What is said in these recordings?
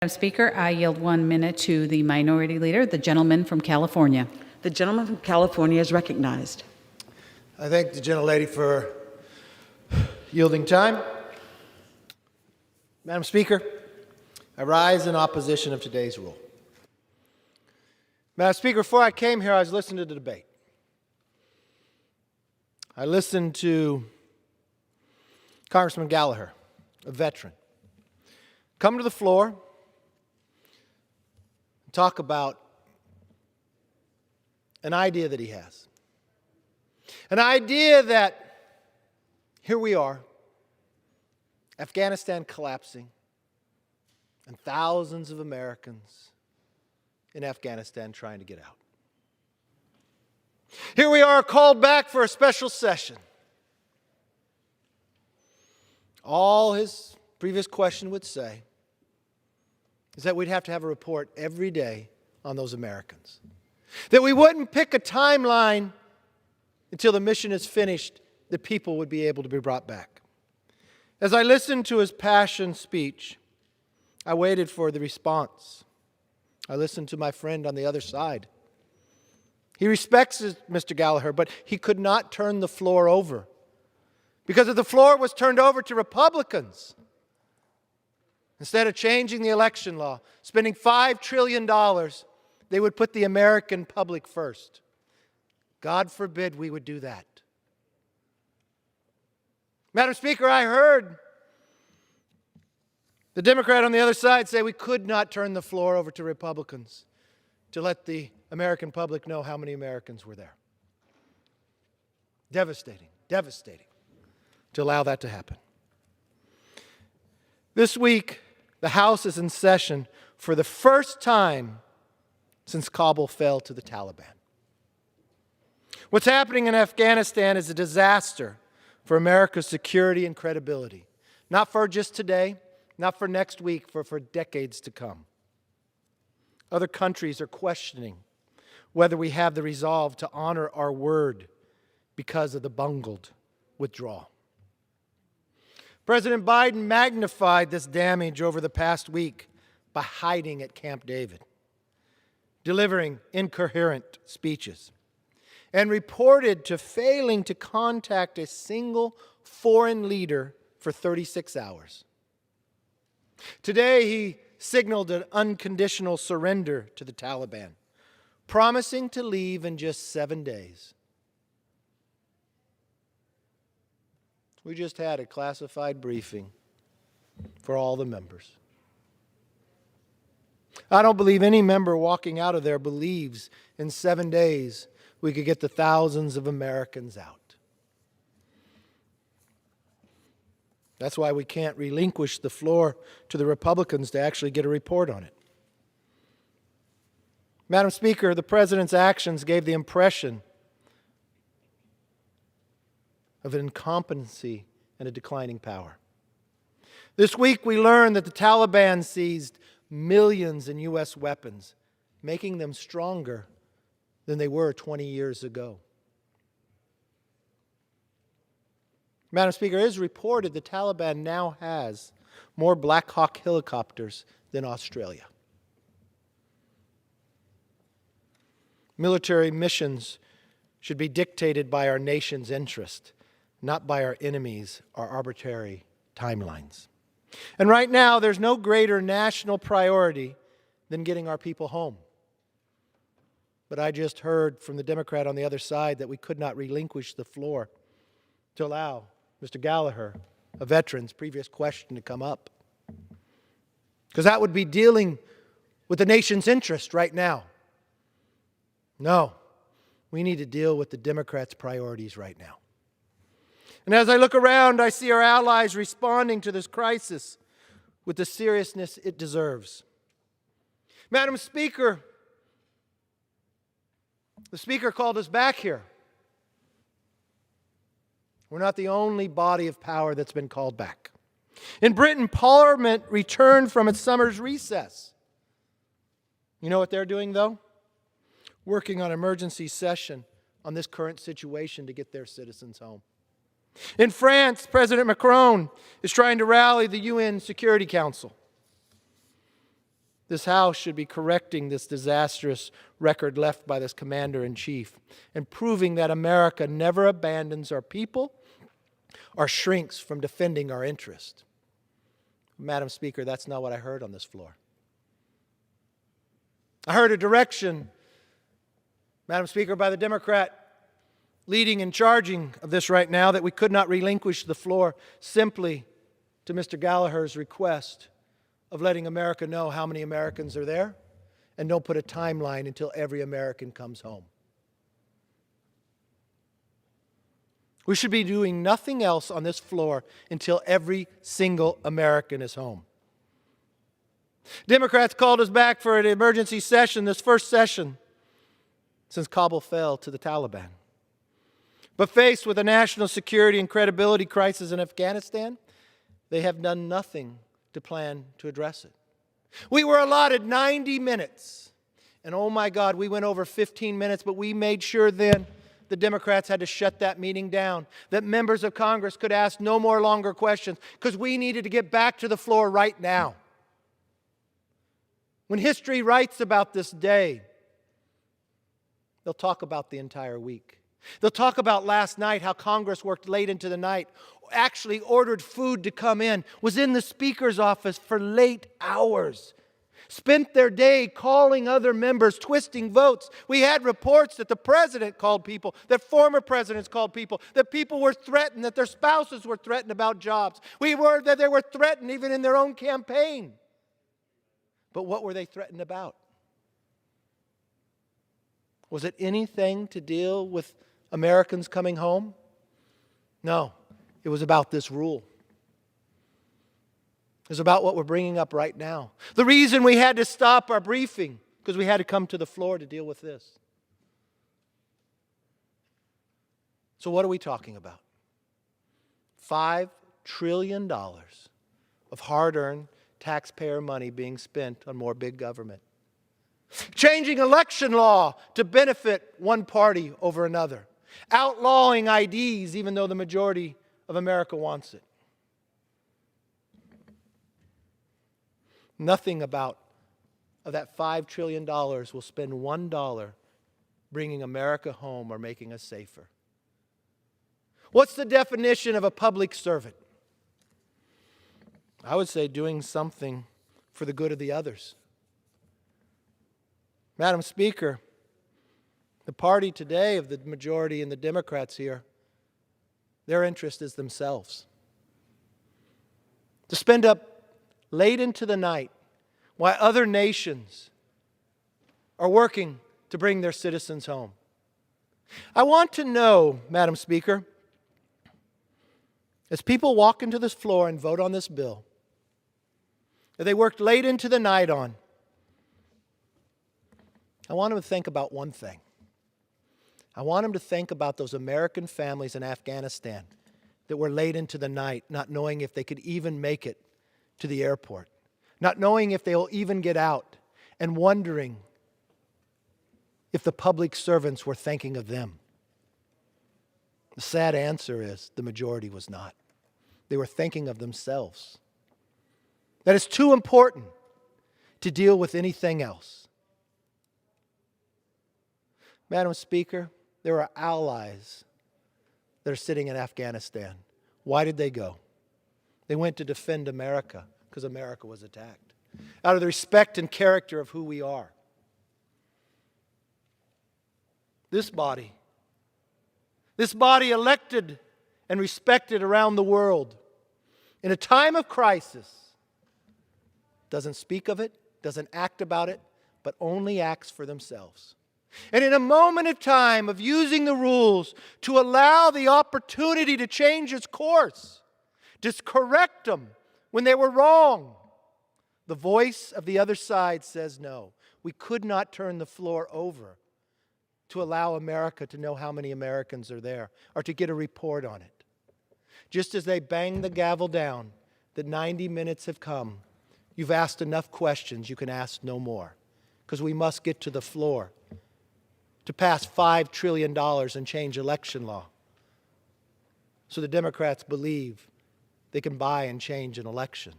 Madam Speaker, I yield 1 minute to the Minority Leader, the gentleman from California. The gentleman from California is recognized. I thank the gentlelady for yielding time. Madam Speaker, I rise in opposition of today's rule. Madam Speaker, before I came here, I was listening to the debate. I listened to Congressman Gallagher, a veteran, come to the floor and talk about an idea that he has. An idea that here we are, Afghanistan collapsing, and thousands of Americans in Afghanistan trying to get out. Here we are called back for a special session. All his previous question would say is that we'd have to have a report every day on those Americans. That we wouldn't pick a timeline until the mission is finished, that people would be able to be brought back. As I listened to his passion speech, I waited for the response. I listened to my friend on the other side. He respects Mr. Gallagher, but he could not turn the floor over. Because if the floor was turned over to Republicans, instead of changing the election law, spending $5 trillion, they would put the American public first. God forbid we would do that. Madam Speaker, I heard the Democrat on the other side say we could not turn the floor over to Republicans to let the American public know how many Americans were there. Devastating, devastating to allow that to happen. This week, the House is in session for the first time since Kabul fell to the Taliban. What's happening in Afghanistan is a disaster for America's security and credibility. Not for just today, not for next week, for decades to come. Other countries are questioning whether we have the resolve to honor our word because of the bungled withdrawal. President Biden magnified this damage over the past week by hiding at Camp David, delivering incoherent speeches, and reported to failing to contact a single foreign leader for 36 hours. Today, he signaled an unconditional surrender to the Taliban, promising to leave in just 7 days. We just had a classified briefing for all the members. I don't believe any member walking out of there believes in 7 days we could get the thousands of Americans out. That's why we can't relinquish the floor to the Republicans to actually get a report on it. Madam Speaker, the President's actions gave the impression of an incompetency and a declining power. This week we learned that the Taliban seized millions in U.S. weapons, making them stronger than they were 20 years ago. Madam Speaker, it is reported the Taliban now has more Black Hawk helicopters than Australia. Military missions should be dictated by our nation's interest, not by our enemies or arbitrary timelines. And right now, there's no greater national priority than getting our people home. But I just heard from the Democrat on the other side that we could not relinquish the floor to allow Mr. Gallagher, a veteran's previous question, to come up. Because that would be dealing with the nation's interest right now. No, we need to deal with the Democrats' priorities right now. And as I look around, I see our allies responding to this crisis with the seriousness it deserves. Madam Speaker, the Speaker called us back here. We're not the only body of power that's been called back. In Britain, Parliament returned from its summer's recess. You know what they're doing, though? Working on emergency session on this current situation to get their citizens home. In France, President Macron is trying to rally the UN Security Council. This House should be correcting this disastrous record left by this commander-in-chief and proving that America never abandons our people or shrinks from defending our interest. Madam Speaker, that's not what I heard on this floor. I heard a direction, Madam Speaker, by the Democrat leading and charging of this right now, that we could not relinquish the floor simply to Mr. Gallagher's request of letting America know how many Americans are there, and don't put a timeline until every American comes home. We should be doing nothing else on this floor until every single American is home. Democrats called us back for an emergency session, this first session since Kabul fell to the Taliban. But faced with a national security and credibility crisis in Afghanistan, they have done nothing to plan to address it. We were allotted 90 minutes, and oh my God, we went over 15 minutes, but we made sure then the Democrats had to shut that meeting down, that members of Congress could ask no more longer questions, because we needed to get back to the floor right now. When history writes about this day, they'll talk about the entire week. They'll talk about last night, how Congress worked late into the night, actually ordered food to come in, was in the Speaker's office for late hours, spent their day calling other members, twisting votes. We had reports that the President called people, that former presidents called people, that people were threatened, that their spouses were threatened about jobs. We heard that they were threatened even in their own campaign. But what were they threatened about? Was it anything to deal with Americans coming home? No, it was about this rule. It was about what we're bringing up right now. The reason we had to stop our briefing, because we had to come to the floor to deal with this. So what are we talking about? $5 trillion of hard-earned taxpayer money being spent on more big government. Changing election law to benefit one party over another. Outlawing IDs even though the majority of America wants it. Nothing about of that $5 trillion will spend $1 bringing America home or making us safer. What's the definition of a public servant? I would say doing something for the good of the others. Madam Speaker, the party today of the majority and the Democrats here, their interest is themselves. To spend up late into the night while other nations are working to bring their citizens home. I want to know, Madam Speaker, as people walk into this floor and vote on this bill, that they worked late into the night on, I want them to think about one thing. I want them to think about those American families in Afghanistan that were late into the night, not knowing if they could even make it to the airport, not knowing if they will even get out, and wondering if the public servants were thinking of them. The sad answer is the majority was not. They were thinking of themselves. That is too important to deal with anything else. Madam Speaker, there are allies that are sitting in Afghanistan. Why did they go? They went to defend America because America was attacked. Out of the respect and character of who we are. This body elected and respected around the world, in a time of crisis, doesn't speak of it, doesn't act about it, but only acts for themselves. And in a moment of time of using the rules to allow the opportunity to change its course, to correct them when they were wrong, the voice of the other side says no. We could not turn the floor over to allow America to know how many Americans are there or to get a report on it. Just as they bang the gavel down that 90 minutes have come, you've asked enough questions, you can ask no more. Because we must get to the floor to pass $5 trillion and change election law. So the Democrats believe they can buy and change an election.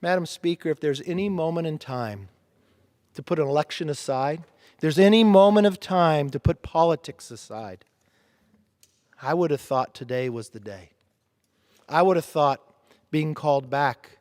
Madam Speaker, if there's any moment in time to put an election aside, if there's any moment of time to put politics aside, I would have thought today was the day. I would have thought being called back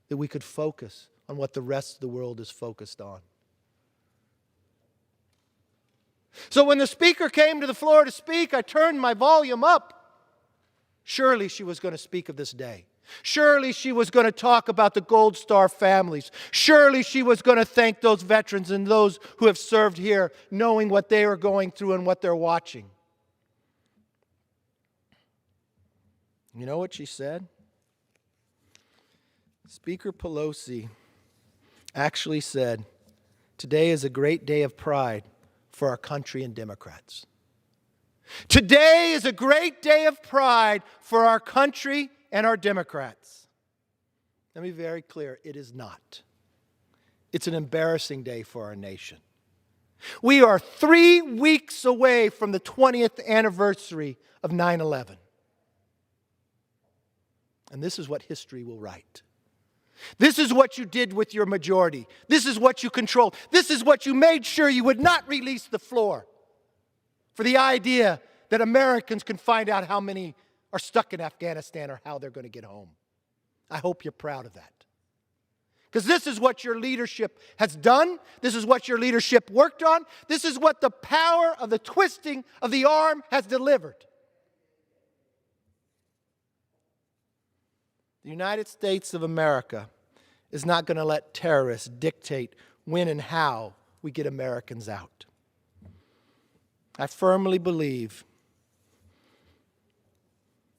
that we could focus on what the rest of the world is focused on. So when the Speaker came to the floor to speak, I turned my volume up. Surely she was going to speak of this day. Surely she was going to talk about the Gold Star families. Surely she was going to thank those veterans and those who have served here, knowing what they are going through and what they're watching. You know what she said? Speaker Pelosi actually said, "Today is a great day of pride for our country and Democrats." Today is a great day of pride for our country and our Democrats. Let me be very clear, it is not. It's an embarrassing day for our nation. We are 3 weeks away from the 20th anniversary of 9/11. And this is what history will write. This is what you did with your majority. This is what you controlled. This is what you made sure you would not release the floor for the idea that Americans can find out how many are stuck in Afghanistan or how they're going to get home. I hope you're proud of that. Because this is what your leadership has done. This is what your leadership worked on. This is what the power of the twisting of the arm has delivered. The United States of America is not going to let terrorists dictate when and how we get Americans out. I firmly believe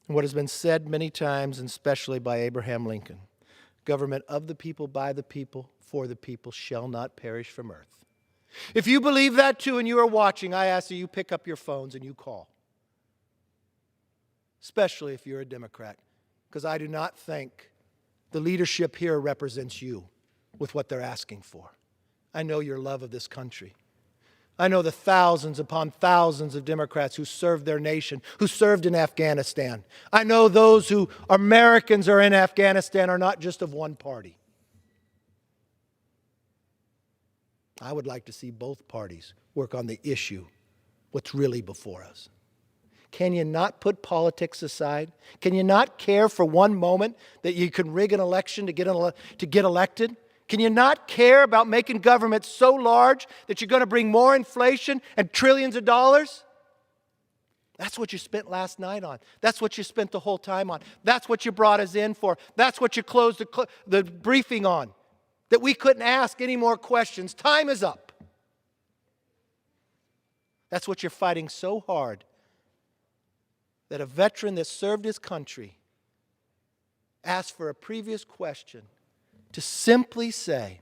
in what has been said many times, and especially by Abraham Lincoln: government of the people, by the people, for the people shall not perish from earth. If you believe that too and you are watching, I ask that you pick up your phones and you call. Especially if you're a Democrat. Because I do not think the leadership here represents you with what they're asking for. I know your love of this country. I know the thousands upon thousands of Democrats who served their nation, who served in Afghanistan. I know those who Americans are in Afghanistan are not just of one party. I would like to see both parties work on the issue, what's really before us. Can you not put politics aside? Can you not care for one moment that you can rig an election to get elected? Can you not care about making government so large that you're going to bring more inflation and trillions of dollars? That's what you spent last night on. That's what you spent the whole time on. That's what you brought us in for. That's what you closed the briefing on, that we couldn't ask any more questions. Time is up. That's what you're fighting so hard, that a veteran that served his country asked for a previous question to simply say,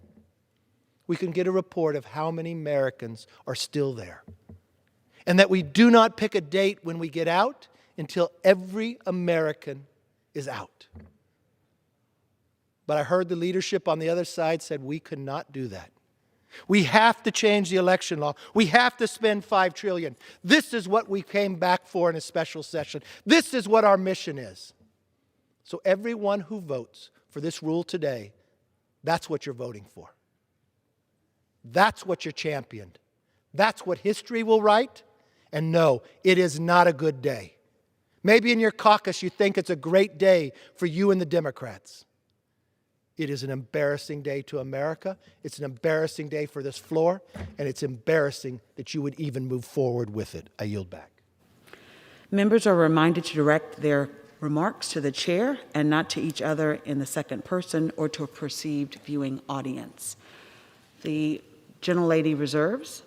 we can get a report of how many Americans are still there. And that we do not pick a date when we get out until every American is out. But I heard the leadership on the other side said we could not do that. We have to change the election law. We have to spend $5 trillion. This is what we came back for in a special session. This is what our mission is. So everyone who votes for this rule today, that's what you're voting for. That's what you're championed. That's what history will write. And no, it is not a good day. Maybe in your caucus you think it's a great day for you and the Democrats. It is an embarrassing day to America. It's an embarrassing day for this floor, and it's embarrassing that you would even move forward with it. I yield back. Members are reminded to direct their remarks to the chair and not to each other in the second person or to a perceived viewing audience. The gentlelady reserves.